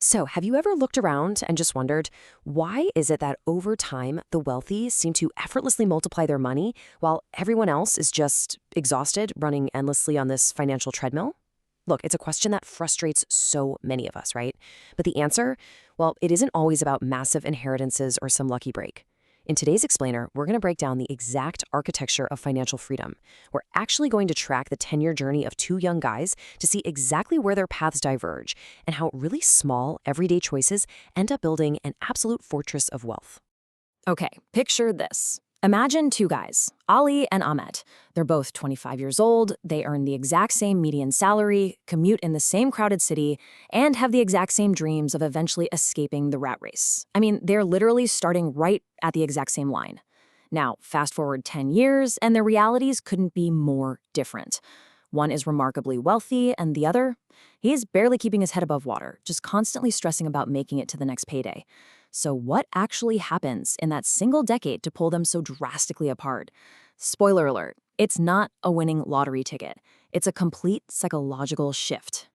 So, have you ever looked around and just wondered, why is it that over time the wealthy seem to effortlessly multiply their money while everyone else is just exhausted running endlessly on this financial treadmill? Look, it's a question that frustrates so many of us, right? But the answer, well, it isn't always about massive inheritances or some lucky break. In today's Explainer, we're going to break down the exact architecture of financial freedom. We're actually going to track the 10-year journey of two young guys to see exactly where their paths diverge and how really small, everyday choices end up building an absolute fortress of wealth. Okay, picture this. Imagine two guys, Ali and Ahmed. They're both 25 years old, they earn the exact same median salary, commute in the same crowded city, and have the exact same dreams of eventually escaping the rat race. I mean, they're literally starting right at the exact same line. Now, fast forward 10 years, and their realities couldn't be more different. One is remarkably wealthy, and the other, he's barely keeping his head above water, just constantly stressing about making it to the next payday. So what actually happens in that single decade to pull them so drastically apart? Spoiler alert, it's not a winning lottery ticket. It's a complete psychological shift.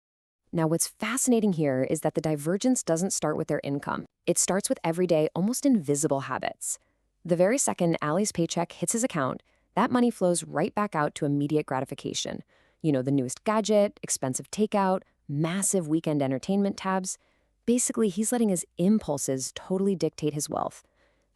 Now, what's fascinating here is that the divergence doesn't start with their income. It starts with everyday, almost invisible habits. The very second Ali's paycheck hits his account, that money flows right back out to immediate gratification. You know, the newest gadget, expensive takeout, massive weekend entertainment tabs. Basically, he's letting his impulses totally dictate his wealth.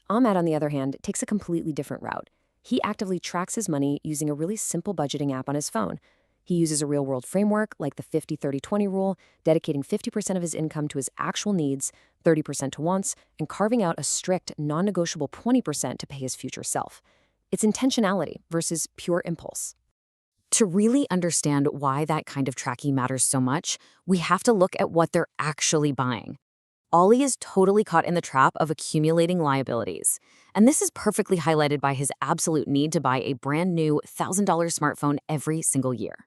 Ahmed, on the other hand, takes a completely different route. He actively tracks his money using a really simple budgeting app on his phone. He uses a real-world framework like the 50-30-20 rule, dedicating 50% of his income to his actual needs, 30% to wants, and carving out a strict, non-negotiable 20% to pay his future self. It's intentionality versus pure impulse. To really understand why that kind of tracking matters so much, we have to look at what they're actually buying. Ollie is totally caught in the trap of accumulating liabilities. And this is perfectly highlighted by his absolute need to buy a brand new $1,000 smartphone every single year.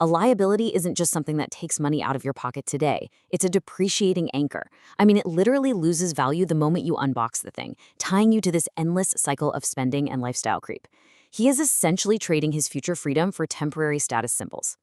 A liability isn't just something that takes money out of your pocket today. It's a depreciating anchor. I mean, it literally loses value the moment you unbox the thing, tying you to this endless cycle of spending and lifestyle creep. He is essentially trading his future freedom for temporary status symbols.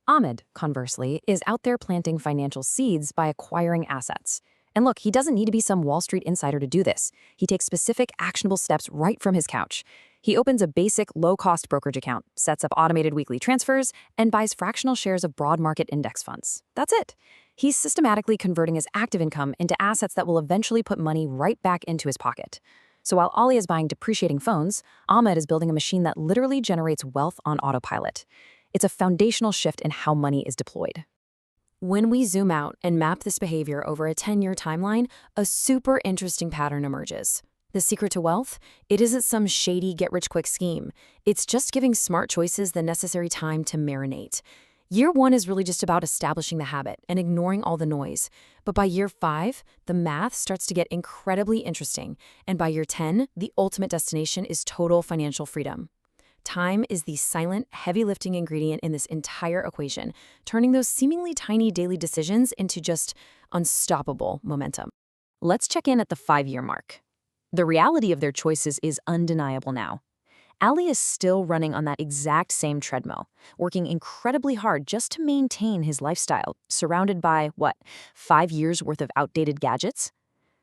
Ahmed, conversely, is out there planting financial seeds by acquiring assets. And look, he doesn't need to be some Wall Street insider to do this. He takes specific, actionable steps right from his couch. He opens a basic, low-cost brokerage account, sets up automated weekly transfers, and buys fractional shares of broad market index funds. That's it. He's systematically converting his active income into assets that will eventually put money right back into his pocket. So while Ali is buying depreciating phones, Ahmed is building a machine that literally generates wealth on autopilot. It's a foundational shift in how money is deployed. When we zoom out and map this behavior over a 10-year timeline, a super interesting pattern emerges. The secret to wealth? It isn't some shady get-rich-quick scheme. It's just giving smart choices the necessary time to marinate. Year 1 is really just about establishing the habit and ignoring all the noise. But by year 5, the math starts to get incredibly interesting. And by year 10, the ultimate destination is total financial freedom. Time is the silent, heavy-lifting ingredient in this entire equation, turning those seemingly tiny daily decisions into just unstoppable momentum. Let's check in at the 5-year mark. The reality of their choices is undeniable now. Ali is still running on that exact same treadmill, working incredibly hard just to maintain his lifestyle, surrounded by, 5 years worth of outdated gadgets?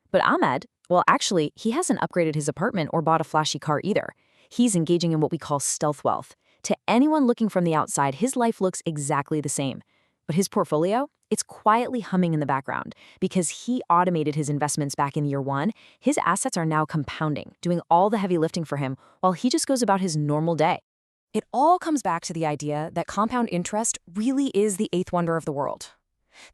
But Ahmed, well, actually, he hasn't upgraded his apartment or bought a flashy car either. He's engaging in what we call stealth wealth. To anyone looking from the outside, his life looks exactly the same. But his portfolio? It's quietly humming in the background. Because he automated his investments back in year 1, his assets are now compounding, doing all the heavy lifting for him, while he just goes about his normal day. It all comes back to the idea that compound interest really is the eighth wonder of the world.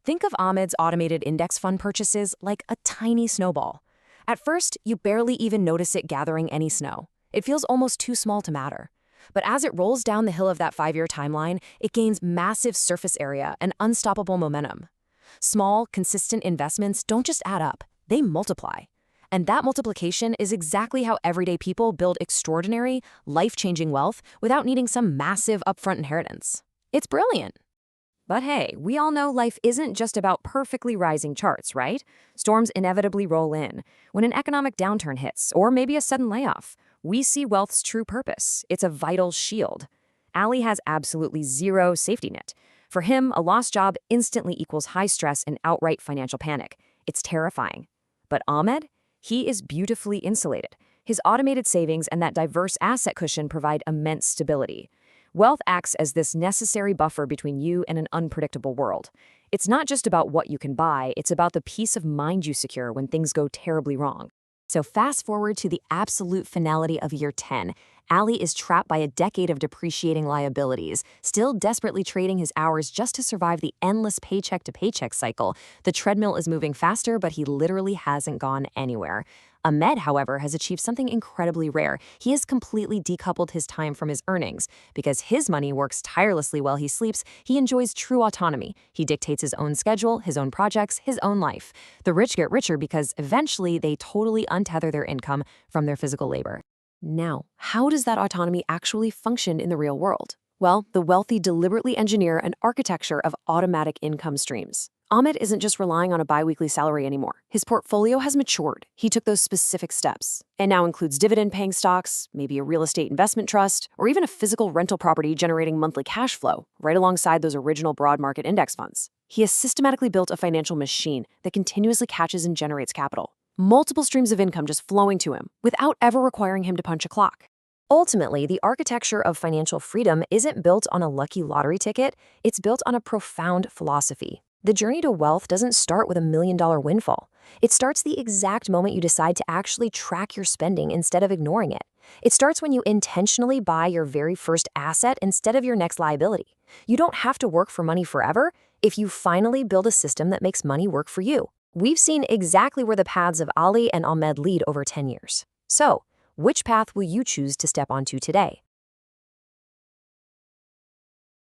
Think of Ahmed's automated index fund purchases like a tiny snowball. At first, you barely even notice it gathering any snow. It feels almost too small to matter. But as it rolls down the hill of that 5-year timeline, it gains massive surface area and unstoppable momentum. Small, consistent investments don't just add up, they multiply. And that multiplication is exactly how everyday people build extraordinary, life-changing wealth without needing some massive upfront inheritance. It's brilliant. But hey, we all know life isn't just about perfectly rising charts, right? Storms inevitably roll in. When an economic downturn hits, or maybe a sudden layoff, we see wealth's true purpose. It's a vital shield. Ali has absolutely zero safety net. For him, a lost job instantly equals high stress and outright financial panic. It's terrifying. But Ahmed? He is beautifully insulated. His automated savings and that diverse asset cushion provide immense stability. Wealth acts as this necessary buffer between you and an unpredictable world. It's not just about what you can buy, it's about the peace of mind you secure when things go terribly wrong. So fast forward to the absolute finality of year 10. Ali is trapped by a decade of depreciating liabilities, still desperately trading his hours just to survive the endless paycheck-to-paycheck cycle. The treadmill is moving faster, but he literally hasn't gone anywhere. Ahmed, however, has achieved something incredibly rare. He has completely decoupled his time from his earnings. Because his money works tirelessly while he sleeps, he enjoys true autonomy. He dictates his own schedule, his own projects, his own life. The rich get richer because eventually they totally untether their income from their physical labor. Now, how does that autonomy actually function in the real world? Well, the wealthy deliberately engineer an architecture of automatic income streams. Ahmed isn't just relying on a biweekly salary anymore. His portfolio has matured. He took those specific steps and now includes dividend-paying stocks, maybe a real estate investment trust, or even a physical rental property generating monthly cash flow, right alongside those original broad market index funds. He has systematically built a financial machine that continuously catches and generates capital. Multiple streams of income just flowing to him without ever requiring him to punch a clock. Ultimately, the architecture of financial freedom isn't built on a lucky lottery ticket, it's built on a profound philosophy. The journey to wealth doesn't start with $1 million windfall. It starts the exact moment you decide to actually track your spending instead of ignoring it. It starts when you intentionally buy your very first asset instead of your next liability. You don't have to work for money forever if you finally build a system that makes money work for you. We've seen exactly where the paths of Ali and Ahmed lead over 10 years. So, which path will you choose to step onto today?